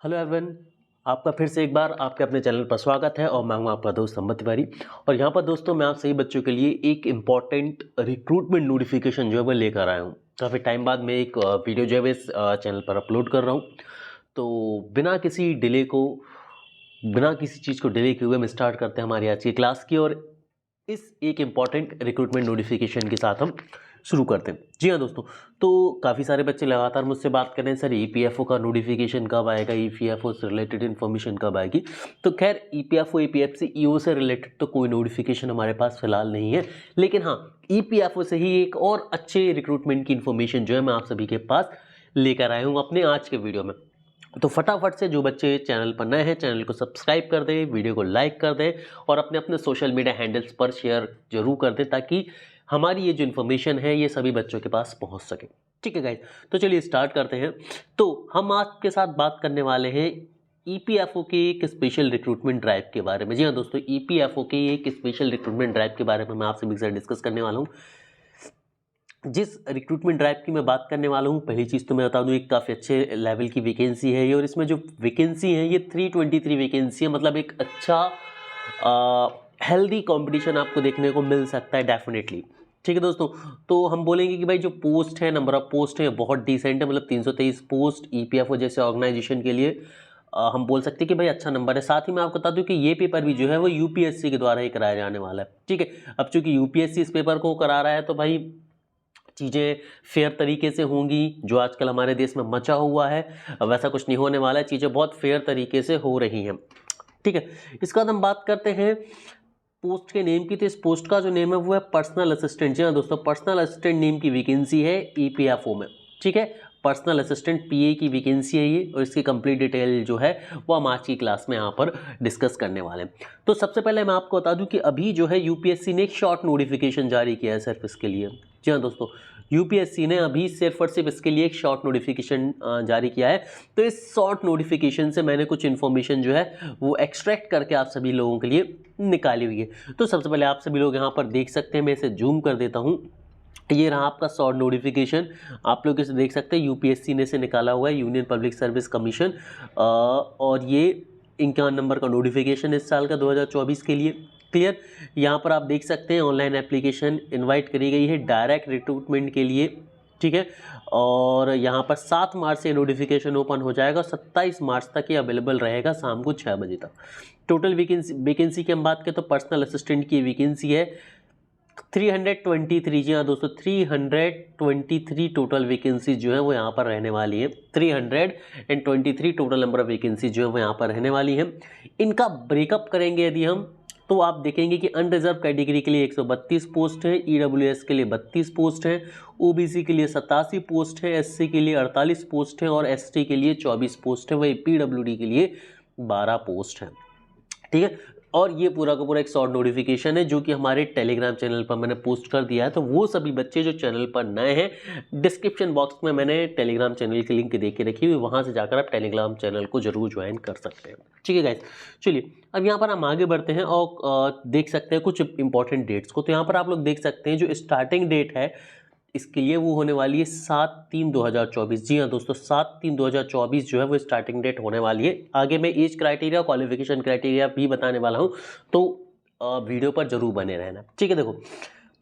Hello everyone, आपका फिर से एक बार आपके अपने चैनल पर स्वागत है और मैं हूं आपका दोस्त संबत तिवारी। और यहां पर दोस्तों मैं आप सभी बच्चों के लिए एक इम्पॉर्टेंट रिक्रूटमेंट नोटिफिकेशन जो है वो लेकर आया हूं। काफ़ी टाइम बाद मैं एक वीडियो जो है इस चैनल पर अपलोड कर रहा हूं। तो बिना किसी चीज़ को डिले किए हुए हम स्टार्ट करते हैं हमारी आज की क्लास की, और इस एक इम्पॉर्टेंट रिक्रूटमेंट नोटिफिकेशन के साथ हम शुरू करते हैं। जी हाँ दोस्तों, तो काफ़ी सारे बच्चे लगातार मुझसे बात कर रहे हैं, सर ईपीएफओ का नोटिफिकेशन कब आएगा, ईपीएफओ से रिलेटेड इन्फॉर्मेशन कब आएगी। तो खैर ईपीएफओ ईपीएफसी ईओ से रिलेटेड तो कोई नोटिफिकेशन हमारे पास फिलहाल नहीं है, लेकिन हाँ ईपीएफओ से ही एक और अच्छे रिक्रूटमेंट की इन्फॉर्मेशन जो है मैं आप सभी के पास लेकर आया हूँ अपने आज के वीडियो में। तो फटाफट से जो बच्चे चैनल पर नए हैं चैनल को सब्सक्राइब कर दें, वीडियो को लाइक कर दें और अपने अपने सोशल मीडिया हैंडल्स पर शेयर जरूर कर दें ताकि हमारी ये जो इन्फॉर्मेशन है ये सभी बच्चों के पास पहुंच सके। ठीक है गाइस, तो चलिए स्टार्ट करते हैं। तो हम आज के साथ बात करने वाले हैं ईपीएफओ के एक स्पेशल रिक्रूटमेंट ड्राइव के बारे में। जी हाँ दोस्तों, ईपीएफओ के एक स्पेशल रिक्रूटमेंट ड्राइव के बारे में मैं आपसे भी डिस्कस करने वाला हूँ। जिस रिक्रूटमेंट ड्राइव की मैं बात करने वाला हूँ, पहली चीज़ तो मैं बता दूँ, एक काफ़ी अच्छे लेवल की वैकेंसी है ये, और इसमें जो वैकेंसी है ये 323 वैकेंसी है। मतलब एक अच्छा हेल्दी कंपटीशन आपको देखने को मिल सकता है डेफिनेटली। ठीक है दोस्तों, तो हम बोलेंगे कि भाई जो पोस्ट है, नंबर ऑफ पोस्ट है बहुत डिसेंट है। मतलब 323 पोस्ट ईपीएफओ जैसे ऑर्गेनाइजेशन के लिए हम बोल सकते हैं कि भाई अच्छा नंबर है। साथ ही मैं आपको बता दूं कि ये पेपर भी जो है वो यूपीएससी के द्वारा ही कराया जाने वाला है। ठीक है, अब चूंकि यूपीएससी इस पेपर को करा रहा है तो भाई चीज़ें फेयर तरीके से होंगी। जो आजकल हमारे देश में मचा हुआ है वैसा कुछ नहीं होने वाला है, चीज़ें बहुत फेयर तरीके से हो रही हैं। ठीक है, इसके बाद हम बात करते हैं पोस्ट के नेम की। तो इस पोस्ट का जो नेम है वो है पर्सनल असिस्टेंट। जी हाँ दोस्तों, पर्सनल असिस्टेंट नेम की वैकेंसी है ईपीएफओ में। ठीक है, पर्सनल असिस्टेंट पीए की वैकेंसी है ये, और इसकी कंप्लीट डिटेल जो है वो हम आज की क्लास में यहाँ पर डिस्कस करने वाले हैं। तो सबसे पहले मैं आपको बता दूं कि अभी जो है यूपीएससी ने एक शॉर्ट नोटिफिकेशन जारी किया है सिर्फ इसके लिए। जी हाँ दोस्तों, यूपीएससी ने अभी सिर्फ और सिर्फ इसके लिए एक शॉर्ट नोटिफिकेशन जारी किया है। तो इस शॉर्ट नोटिफिकेशन से मैंने कुछ इन्फॉर्मेशन जो है वो एक्सट्रैक्ट करके आप सभी लोगों के लिए निकाली हुई है। तो सबसे पहले आप सभी लोग यहाँ पर देख सकते हैं, मैं इसे जूम कर देता हूँ। ये रहा आपका शॉर्ट नोटिफिकेशन, आप लोग इसे देख सकते हैं, यूपीएससी ने इसे निकाला हुआ है, यूनियन पब्लिक सर्विस कमीशन। और ये 51 नंबर का नोटिफिकेशन इस साल का 2024 के लिए। क्लियर, यहाँ पर आप देख सकते हैं ऑनलाइन एप्लीकेशन इनवाइट करी गई है डायरेक्ट रिक्रूटमेंट के लिए। ठीक है, और यहाँ पर 7 मार्च से नोटिफिकेशन ओपन हो जाएगा, 27 मार्च तक ये अवेलेबल रहेगा शाम को 6 बजे तक। टोटल वैकेंसी की हम बात करें तो पर्सनल असिस्टेंट की वैकेंसी है 323। जी हाँ दोस्तों, 323 टोटल वैकेंसी जो है वो यहाँ पर रहने वाली है। 323 टोटल नंबर ऑफ वैकेंसी जो है वो यहाँ पर रहने वाली है। इनका ब्रेकअप करेंगे यदि हम, तो आप देखेंगे कि अनरिजर्व कैटेगरी के लिए 132 पोस्ट है, ईडब्ल्यूएस के लिए 32 पोस्ट है, ओबीसी के लिए 87 पोस्ट है, एससी के लिए 48 पोस्ट है और एसटी के लिए 24 पोस्ट है, वही पीडब्ल्यूडी के लिए 12 पोस्ट है। ठीक है, और ये पूरा का पूरा एक शॉर्ट नोटिफिकेशन है जो कि हमारे टेलीग्राम चैनल पर मैंने पोस्ट कर दिया है। तो वो सभी बच्चे जो चैनल पर नए हैं, डिस्क्रिप्शन बॉक्स में मैंने टेलीग्राम चैनल की लिंक दे के रखी हुई, वहाँ से जाकर आप टेलीग्राम चैनल को जरूर ज्वाइन कर सकते हैं। ठीक है गाइस, चलिए अब यहाँ पर हम आगे बढ़ते हैं और देख सकते हैं कुछ इंपॉर्टेंट डेट्स को। तो यहाँ पर आप लोग देख सकते हैं जो स्टार्टिंग डेट है इसके लिए वो होने वाली है 7/3/2024। जी हाँ दोस्तों, 7/3/2024 जो है वो स्टार्टिंग डेट होने वाली है। आगे मैं एज क्राइटेरिया क्वालिफिकेशन क्राइटेरिया भी बताने वाला हूँ, तो वीडियो पर जरूर बने रहना। ठीक है, देखो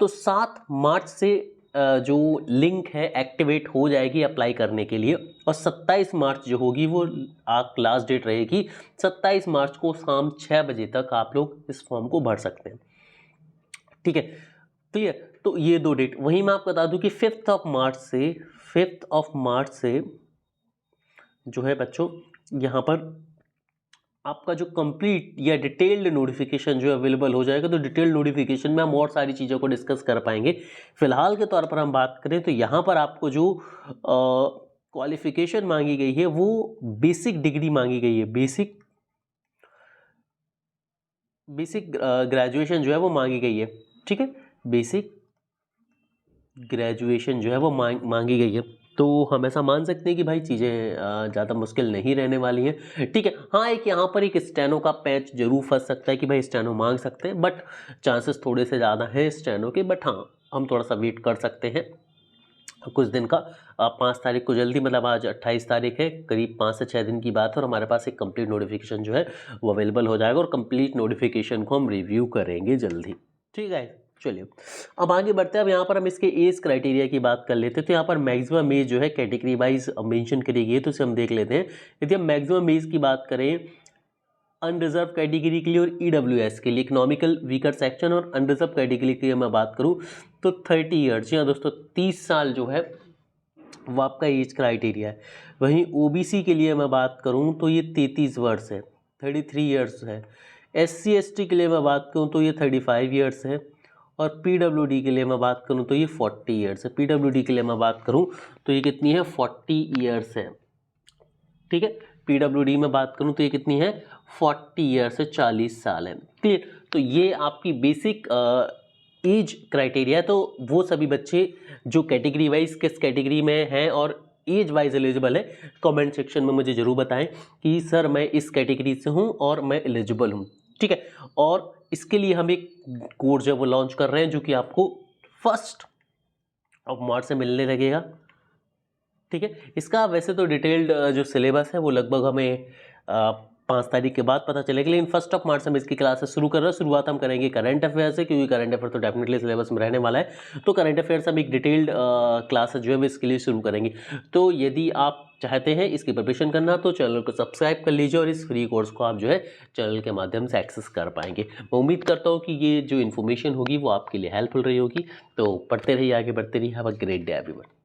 तो 7 मार्च से जो लिंक है एक्टिवेट हो जाएगी अप्लाई करने के लिए, और 27 मार्च जो होगी वो लास्ट डेट रहेगी। 27 मार्च को शाम 6 बजे तक आप लोग इस फॉर्म को भर सकते हैं। ठीक है, क्लियर। तो ये दो डेट, वहीं मैं आपको बता दूं कि 5th ऑफ मार्च से जो है बच्चों यहाँ पर आपका जो कंप्लीट या डिटेल्ड नोटिफिकेशन जो अवेलेबल हो जाएगा। तो डिटेल्ड नोटिफिकेशन में हम और सारी चीज़ों को डिस्कस कर पाएंगे। फिलहाल के तौर पर हम बात करें तो यहाँ पर आपको जो क्वालिफिकेशन मांगी गई है वो बेसिक डिग्री मांगी गई है। बेसिक ग्रेजुएशन जो है वो मांगी गई है। ठीक है, बेसिक ग्रेजुएशन जो है वो मांगी गई है। तो हम ऐसा मान सकते हैं कि भाई चीज़ें ज़्यादा मुश्किल नहीं रहने वाली हैं। ठीक है, हाँ एक यहाँ पर एक स्टेनो का पैच जरूर फंस सकता है कि भाई स्टेनो मांग सकते हैं, बट चांसेस थोड़े से ज़्यादा हैं स्टेनो के। बट हाँ हम थोड़ा सा वेट कर सकते हैं, कुछ दिन का 5 तारीख को जल्दी, मतलब आज 28 तारीख है, करीब 5 से 6 दिन की बात है और हमारे पास एक कंप्लीट नोटिफिकेशन जो है वो अवेलेबल हो जाएगा और कंप्लीट नोटिफिकेशन को हम रिव्यू करेंगे जल्दी। ठीक है, चलिए अब आगे बढ़ते हैं। अब यहाँ पर हम इसके एज क्राइटेरिया की बात कर लेते हैं। तो यहाँ पर मैक्सिमम एज जो है कैटेगरी वाइज मेंशन करी गई है, तो इसे हम देख लेते हैं। यदि हम मैक्सिमम एज की बात करें अनरिजर्व कैटेगरी के लिए और ईडब्ल्यूएस के लिए, इकोनॉमिकल वीकर सेक्शन और अनरिजर्व कैटेगरी के लिए मैं बात करूं तो 30 ईयर्स, या दोस्तों 30 साल जो है वो आपका एज क्राइटेरिया है। वहीं ओबीसी के लिए मैं बात करूं तो ये 33 वर्ष है, 33 ईयर्स है। एससी एसटी के लिए मैं बात करूं तो ये 35 ईयर्स है और पीडब्ल्यूडी के लिए मैं बात करूं तो ये 40 ईयर्स है। पीडब्ल्यूडी के लिए मैं बात करूं तो ये कितनी है, 40 ईयर्स है। ठीक है, पीडब्ल्यूडी में बात करूं तो ये कितनी है, 40 ईयर से 40 साल है। क्लियर, तो ये आपकी बेसिक एज क्राइटेरिया। तो वो सभी बच्चे जो कैटेगरी वाइज किस कैटेगरी में हैं और एज वाइज एलिजिबल है, कमेंट सेक्शन में मुझे ज़रूर बताएं कि सर मैं इस कैटेगरी से हूं और मैं एलिजिबल हूं। ठीक है, और इसके लिए हम एक कोर्स जो है वो लॉन्च कर रहे हैं जो कि आपको 1 मार्च से मिलने लगेगा। ठीक है, इसका वैसे तो डिटेल्ड जो सिलेबस है वो लगभग हमें 5 तारीख के बाद पता चलेगा, लेकिन 1 मार्च से हम इसकी क्लासेस शुरू कर रहे हैं। शुरुआत हम करेंगे करंट अफेयर से, क्योंकि करंट अफेयर तो डेफिनेटली सिलेबस में रहने वाला है। तो करंट अफेयर से हम एक डिटेल्ड क्लासेस जो है इसके लिए शुरू करेंगे। तो यदि आप चाहते हैं इसकी प्रिपरेशन करना तो चैनल को सब्सक्राइब कर लीजिए और इस फ्री कोर्स को आप जो है चैनल के माध्यम से एक्सेस कर पाएंगे। मैं उम्मीद करता हूँ कि ये जो इन्फॉर्मेशन होगी वो आपके लिए हेल्पफुल रही होगी। तो पढ़ते रहिए, आगे बढ़ते रहिए। Have a great day everyone.